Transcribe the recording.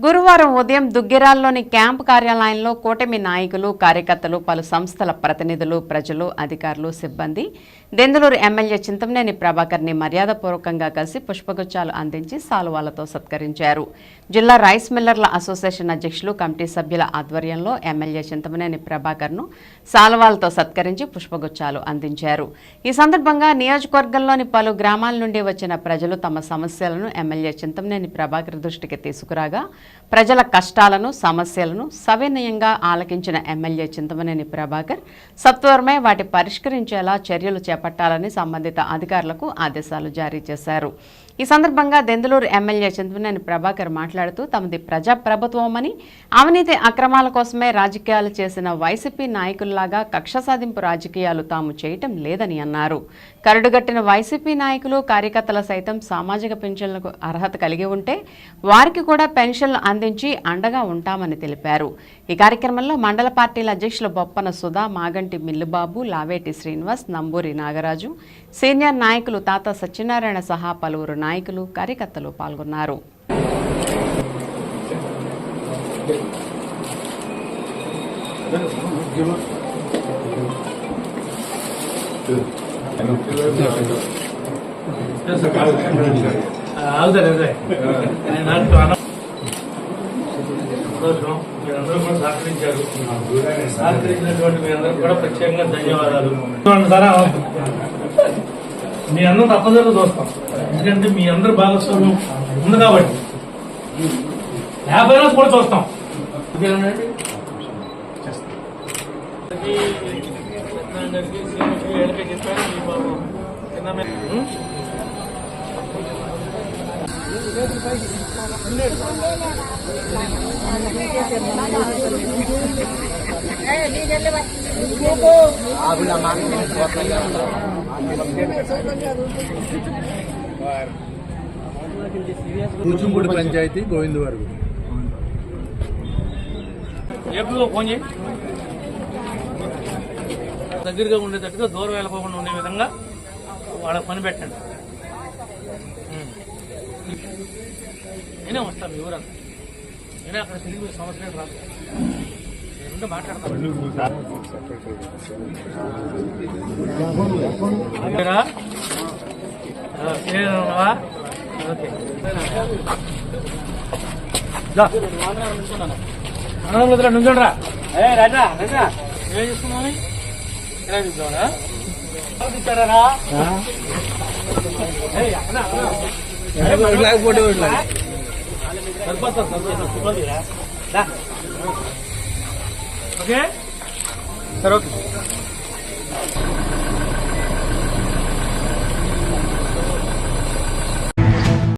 గురువారం ఉదయం దుగ్గిరాల్లోని క్యాంపు కార్యాలయంలో కూటమి నాయకులు, కార్యకర్తలు, పలు సంస్థల ప్రతినిధులు, ప్రజలు, అధికారులు, సిబ్బంది దెందులూరు ఎమ్మెల్యే చింతమనేని ప్రభాకర్ని మర్యాదపూర్వకంగా కలిసి పుష్పగుచ్చాలు అందించి సాలువాలతో సత్కరించారు. జిల్లా రైస్ మిల్లర్ల అసోసియేషన్ అధ్యక్షులు, కమిటీ సభ్యుల ఆధ్వర్యంలో ఎమ్మెల్యే చింతమనేని ప్రభాకర్ను సాలువాలతో సత్కరించి పుష్పగుచ్చాలు అందించారు. ఈ సందర్భంగా నియోజకవర్గంలోని పలు గ్రామాల నుండి వచ్చిన ప్రజలు తమ సమస్యలను ఎమ్మెల్యే చింతమనేని ప్రభాకర్ దృష్టికి తీసుకురాగా ప్రజల కష్టాలను, సమస్యలను సవినయంగా ఆలకించిన ఎమ్మెల్యే చింతమనేని ప్రభాకర్ సత్వరమే వాటి పరిష్కరించేలా చర్యలు చేపట్టాలని సంబంధిత అధికారులకు ఆదేశాలు జారీ చేశారు. ఈ సందర్భంగా దెందులూరు ఎమ్మెల్యే చింతమనేని ప్రభాకర్ మాట్లాడుతూ తమది ప్రజాప్రభుత్వమని, అవినీతి అక్రమాల కోసమే రాజకీయాలు చేసిన వైసీపీ నాయకుల్లాగా కక్ష సాధింపు రాజకీయాలు తాము చేయటం లేదని అన్నారు. కరడుగట్టిన వైసీపీ నాయకులు, కార్యకర్తల సైతం సామాజిక పెన్షన్లకు అర్హత కలిగి ఉంటే వారికి కూడా పెన్షన్లు అందించి అండగా ఉంటామని తెలిపారు. ఈ కార్యక్రమంలో మండల పార్టీల అధ్యక్షులు బొప్పన సుధా, మాగంటి మిల్లుబాబు, లావేటి శ్రీనివాస్, నంబూరి నాగరాజు, సీనియర్ నాయకులు తాత సత్యనారాయణ సహా పలువురు నాయకులు, కార్యకర్తలు పాల్గొన్నారు. మీరందరూ కూడా సహకరించారు. సహకరించినటువంటి మీ అందరూ కూడా ప్రత్యేకంగా ధన్యవాదాలు. మీ అందరూ తప్పనిసరిగా చూస్తాం, ఎందుకంటే మీ అందరూ భాగస్వామ్యం ఉంది కాబట్టి 50 రోజులు కూడా చూస్తాం. కూచుంపూడి పంచాయతీ గోవిందవారు ఏపీలో ఫోన్ చేయి, దగ్గరగా ఉండేటట్టుగా దూరం వెళ్ళకోకుండా ఉండే విధంగా వాళ్ళకి పని పెట్టండి. నేనే వస్తాను వివరాలు, నేనే అక్కడ తిరిగి సంవత్సరం రాదు నేనుంటే మాట్లాడతాను. ఓకే నుంచోండిరా. రాజా రాజా ఏం చేస్తున్నావు? ఎలా చూద్దామా ఇచ్చారా? ఓకే సరే ఓకే.